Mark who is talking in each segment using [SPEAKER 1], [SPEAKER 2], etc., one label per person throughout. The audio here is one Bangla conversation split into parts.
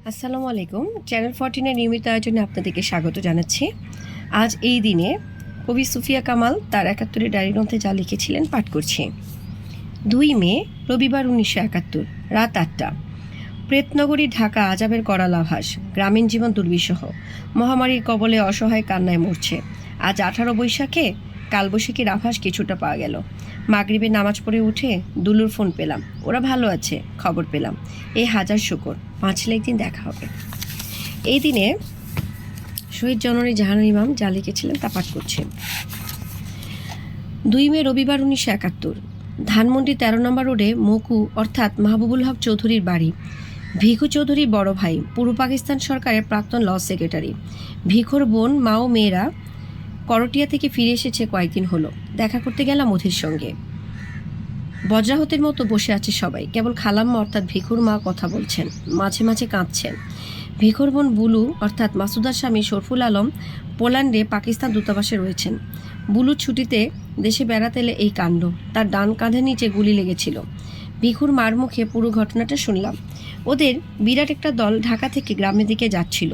[SPEAKER 1] আসসালামু আলাইকুম। চ্যানেল 14 এর নিয়মিত আয়োজনে আপনাদেরকে স্বাগত জানাচ্ছি। আজ এই দিনে কবি সুফিয়া কামাল তার ৭১ ডায়েরি গ্রন্থে যা লিখেছিলেন পাঠ করছি। ২ মে রবিবার ১৯৭১ রাত ৮টা। প্রেতনগরী ঢাকা আজাবের করাল আভাস, গ্রামীণ জীবন দুর্বিষহ, মহামারীর কবলে অসহায় কান্নায় মরছে। আজ ১৮ বৈশাখে কালবৈশাখীর আভাস কিছুটা পাওয়া গেল। মাগরিবে নামাজ পড়ে উঠে দুলুর ফোন পেলাম, ওরা ভালো আছে, খবর পেলাম। এই হাজার শুকর, পাঁচলে একদিন দেখা হবে। এই দিনে শহীদ জননী জাহানারা ইমাম যা লিখেছিলেন তা পাঠ করছে। ২ মে রবিবার ১৯৭১ ধানমন্ডি ১৩ নম্বর রোডে মকু অর্থাৎ মাহবুবুল হক চৌধুরীর বাড়ি। ভিখু চৌধুরীর বড় ভাই, পূর্ব পাকিস্তান সরকারের প্রাক্তন ল সেক্রেটারি। ভিখুর বোন, মা ও মেয়েরা করটিয়া থেকে ফিরে এসেছে কয়েকদিন হলো। দেখা করতে গেলাম অধির সঙ্গে। বজ্রাহতের মতো বসে আছে সবাই, কেবল খালাম্মা অর্থাৎ ভিখুর মা কথা বলছেন, মাঝে মাঝে কাঁদছেন। ভিখুর বোন বুলু অর্থাৎ মাসুদার স্বামী শরফুল আলম পোল্যান্ডে পাকিস্তান দূতাবাসে রয়েছেন। বুলু ছুটিতে দেশে বেড়াতে এলে এই কাণ্ড, তার ডান কাঁধের নিচে গুলি লেগেছিল। ভিখুর মার মুখে পুরো ঘটনাটা শুনলাম। ওদের বিরাট একটা দল ঢাকা থেকে গ্রামের দিকে যাচ্ছিল।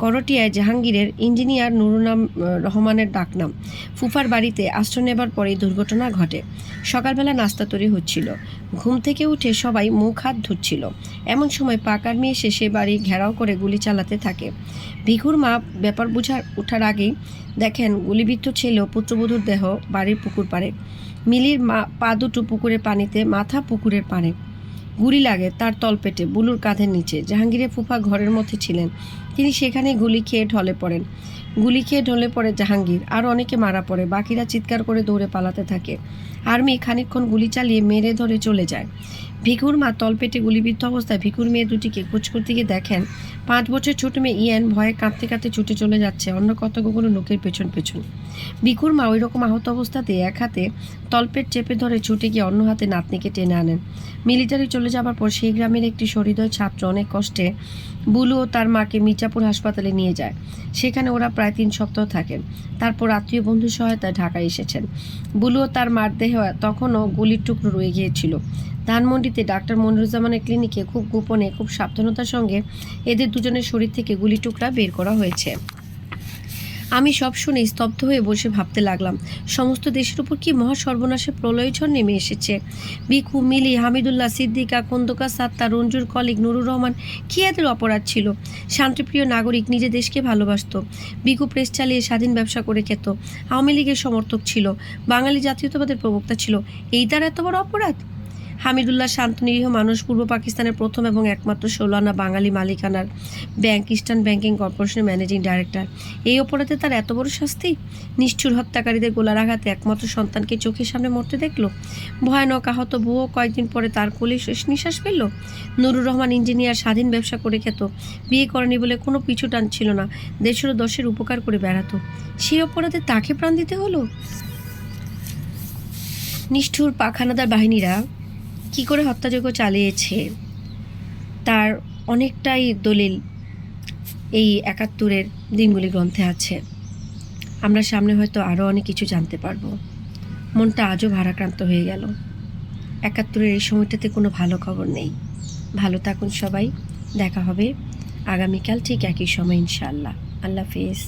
[SPEAKER 1] করটিয়ায় জাহাঙ্গীরের ইঞ্জিনিয়ার নুরুল রহমানের ডাকনাম। ফুফার বাড়িতে আশ্রয় নেবার পরেই দুর্ঘটনা ঘটে। সকালবেলা নাস্তা তৈরি হচ্ছিল, ঘুম থেকে উঠে সবাই মুখ হাত ধুচ্ছিল। এমন সময় পাক আর্মি এসে সে বাড়ি ঘেরাও করে গুলি চালাতে থাকে। ভিখুর মা ব্যাপার ওঠার আগেই দেখেন গুলিবিদ্ধ ছেলে ও পুত্রবধূর দেহ বাড়ির পুকুর পাড়ে। মিলির পা দুটো পুকুরের পানিতে, মাথা পুকুরের পাড়ে। গুলি লাগে তার তলপেটে, বুলুর কাঁধের নিচে। জাহাঙ্গীরের ফুফা ঘরের মধ্যে ছিলেন, তিনি সেখানে গুলি খেয়ে ঢলে পড়েন। গুলি খেয়ে ঢলে পড়ে জাহাঙ্গীর, আর অনেকে মারা পড়ে। বাকিরা চিৎকার করে দৌড়ে পালাতে থাকে। আর্মি খানিকক্ষণ গুলি চালিয়ে মেরে ধরে চলে যায়। ভিখুর মা তলপেটে গুলিবিদ্ধ অবস্থায় ভিখুর মেয়ে দুটিকে খোঁজ করতে গিয়ে দেখেন 5 বছর ছোট মেয়ে ইয়ান ভয়ে কাঁদতে কাঁদতে ছুটে চলে যাচ্ছে অন্য কতগুলো লোকের পেছন পেছন। ভিখুর মা ওই রকম আহত অবস্থাতে এক হাতে তলপেট চেপে ধরে ছুটে গিয়ে অন্য হাতে নাতনিকে টেনে আনেন। মিলিটারি চলে যাবার পর সেই গ্রামের একটি সহৃদয় ছাত্র অনেক কষ্টে বুলু ও তার মাকে মির্জাপুর হাসপাতালে নিয়ে যায়। সেখানে ওরা প্রায় 3 সপ্তাহ থাকেন। তারপর আত্মীয় বন্ধুর সহায়তায় ঢাকায় এসেছেন। বুলু ও তার মার দেহ তখনও গুলির টুকরো রয়ে গিয়েছিল। ধানমন্ডিতে ডাক্তার মনিরুজ্জামানের ক্লিনিকে খুব গোপনে, খুব সাবধানতার সঙ্গে এদের দুজনের শরীর থেকে গুলি টুকরা বের করা হয়েছে। আমি সব শুনে স্তব্ধ হয়ে বসে ভাবতে লাগলাম, সমস্ত দেশের উপর কি মহা সর্বনাশের প্রলয়ঝড় নেমে এসেছে। ভিখু, মিলি, হামিদুল্লাহ, সিদ্দিকা, খন্দকার, সাত্তার, রঞ্জুর কলিগ, নুরুর রহমান, কি এদের অপরাধ ছিল? শান্তিপ্রিয় নাগরিক, নিজে দেশকে ভালোবাসত। ভিখু প্রেস চালিয়ে স্বাধীন ব্যবসা করে খেত, আওয়ামী লীগের সমর্থক ছিল, বাঙালি জাতীয়তাবাদের প্রবক্তা ছিল। এই তার এত বড় অপরাধ? হামিদুল্লাহ শান্ত নিরীহ মানুষ, পূর্ব পাকিস্তানের প্রথম এবং একমাত্র 16 আনা বাঙালি মালিকানার ব্যাংক, ইস্টার্ন ব্যাংকিং কর্পোরেশনের ম্যানেজিং ডাইরেক্টর। এই অপরাধে তার এত বড় শাস্তি? নিষ্ঠুর হত্যাকারীদের গোলার আঘাতে একমাত্র সন্তানকে চোখের সামনে মরতে দেখল। ভয়ানক আহত বউও কয়েকদিন পরে তার কোলে শেষ নিঃশ্বাস ফেলল। নুরুর রহমান ইঞ্জিনিয়ার, স্বাধীন ব্যবসা করে খেত, বিয়ে করেনি বলে কোনো পিছু টান ছিল না, দেশের ও দশের উপকার করে বেড়াতো। সেই অপরাধে তাকে প্রাণ দিতে হলো? নিষ্ঠুর পাখানাদার বাহিনীরা কি করে হত্যাযজ্ঞ চালিয়েছে তার অনেকটাই দলিল এই ৭১-এর দিনগুলি গ্রন্থে আছে। আমরা সামনে হয়তো আরও অনেক কিছু জানতে পারবো। মনটা আজও ভারাক্রান্ত হয়ে গেল। ৭১-এর এই সময়টাতে কোনো ভালো খবর নেই। ভালো থাকুন সবাই, দেখা হবে আগামীকাল ঠিক একই সময় ইনশাআল্লাহ। আল্লাহ হাফেজ।